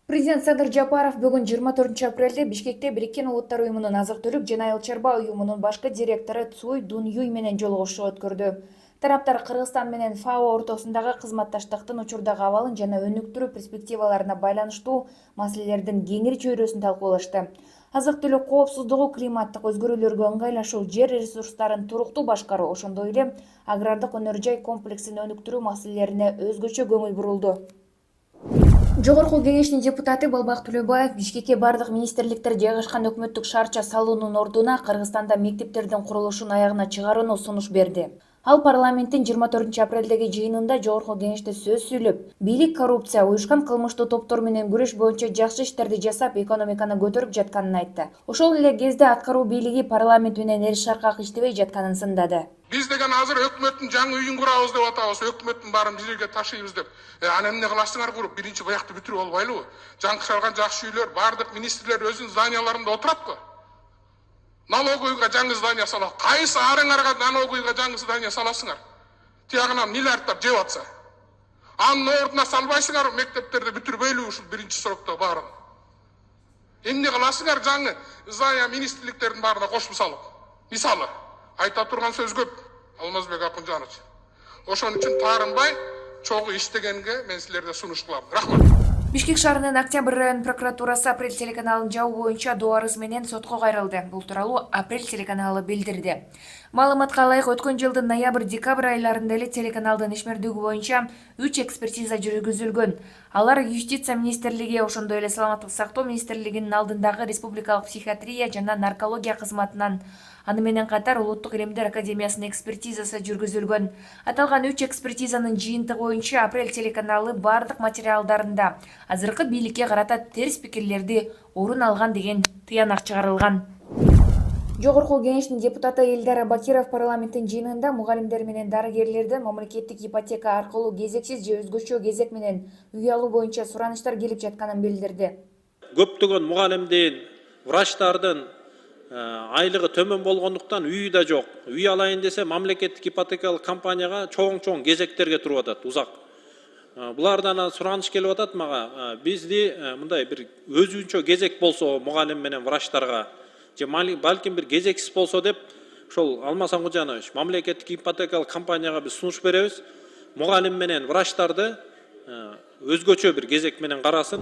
Президент Садыр Жапаров бүгін 24 апрелде Бишкекте Бириккен Улуттар уюмунун азык-түлүк жана Айыл чарба уюмунун башкы директору Цуй Дунюй менен жолугушуу өткөрдү. Тараптар Кыргызстан менен ФАО ортосундагы кызматташтыктын учурдагы абалын жана өнүктүрүү перспективаларына байланыштуу маселелердин кеңири чөйрөсүн талкуулашты. Азык-түлүк коопсуздугу, климаттык өзгөрүүлөргө ыңгайлашуу, жер ресурстарын туруктуу башкаруу, ошондой эле агрардык өнөр-жай комплексин өнүктүрүү маселелерине өзгөчө көңүл бурулду. Жогорку кеңештин депутаты Балбак Төлөбаев Бишкекке бардык министрликтер жайгашкан өкмөттүк шаарча салуунун ордуна Кыргызстанда мектептердин курулушун аягына чыгарууну сунуш берди. Ал парламенттин 24 апрелдеги жыйынында Жогорку кеңеште сөз сүйлөп, бийлик коррупция, уюшкан кылмыштуу топтор менен күрөш боюнча жакшы иштерди жасап, экономиканы көтөрүп жатканын айтты. Ошол эле кезде аткаруу бийлиги парламент менен эри шаркак иштебей жатканын сындады. Биз деген азыр өкмөттүн жаңы үйүн курабыз деп атабыз, өкмөттүн баарын биз жерге ташыйбыз деп. Аны эмне кыласыңар куруп, биринчи буякты бүтүрүп албайлыбы? Жаңкышалган жакшы үйлөр, бардык министрлер өзүнүн зданияларында отурат-ку. Налоговыйга жаңы здание салат. Кайсы арыңарга налоговыйга жаңы здание саласыңар? Тиягынан миллиардтап жеп атса. Анын ордуна салбайсыңар, мектептерди бүтүрбөйлү ушул биринчи срокто баарын. Эмне кыласыңар жаңы здание министрликтердин баарына кошуп салып? Мисалы айта турган сөз көп, Алмазбек Акунжанович. Ошон үчүн таарынбай, чогуу иштегенге мен силерге сунуш кылам. Рахмат. Бишкек шаарынын Октябрь район прокуратурасы Апрель телеканалын жабуу боюнча доо арыз менен сотко кайрылды. Бул тууралуу Апрель телеканалы билдирди. Маалыматка ылайык, өткөн жылдын ноябрь-декабрь айларында эле телеканалдын ишмердиги боюнча 3 экспертиза жүргүзүлгөн. Алар Юстиция министрлиги, ошондой эле Саламаттык сактоо министрлигинин алдындагы Республикалык психиатрия жана наркология кызматынан, аны менен катар Улуттук илимдер академиясынын экспертизасы жүргүзүлгөн. Аталган 3 экспертизанын жыйынтыгы боюнча Апрель телеканалы бардык материалдарында азыркы бийликке карата терс пикирлерди орун алган деген тыянак чыгарылган. Жогорку кеңештин депутаты Элдар Бакиров парламенттин жыйынында мугалимдер менен дарыгерлерден мамлекеттик ипотека аркылуу кезексиз же өзгөчө кезек менен үй алуу боюнча суранычтар келип жатканын билдирди. Көптөгөн мугалимдин, врачтардын айлыгы төмөн болгондуктан үйү да жок. Үй алайын десе мамлекеттик ипотекалык компанияга чоң кезектерге туруп атат, узак. Булардан сураныч келип атат мага. Бизди мындай бир өзүнчө кезек болсо мугалим менен врачтарга, же балким бир кезексиз болсо деп, ошол Алмаз Акунжанович, мамлекеттик ипотекалык компанияга биз сунуш беребиз. Мугалим менен врачтарды өзгөчө бир кезек менен карасын.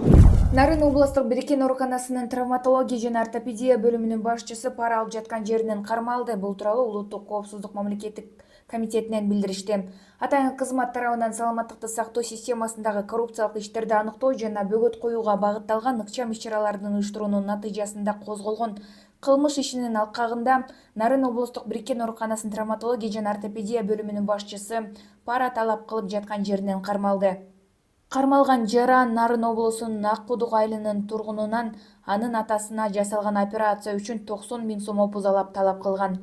Нарын областык Бириккен ооруканасынын травматология жана ортопедия бөлүмүнүн башчысы пара алып жаткан жеринен кармалды. Бул тууралуу Улуттук коопсуздук мамлекеттик комитетинен билдиришти. Атайын кызмат тарабынан саламаттыкты сактоо системасындагы коррупциялык иштерди аныктоо жана бөгөт коюуга багытталган ыкчам иш-чаралардын уюштуруунун натыйжасында козголгон кылмыш ишинин алкагында Нарын облустук Бириккен ооруканасынын травматология жана ортопедия бөлүмүнүн башчысы пара талап кылып жаткан жеринен кармалды. Кармалган жаран Нарын облусунун Ак Кудук айылынын тургунунан анын атасына жасалган операция үчүн 90 000 сом опузалап талап кылган.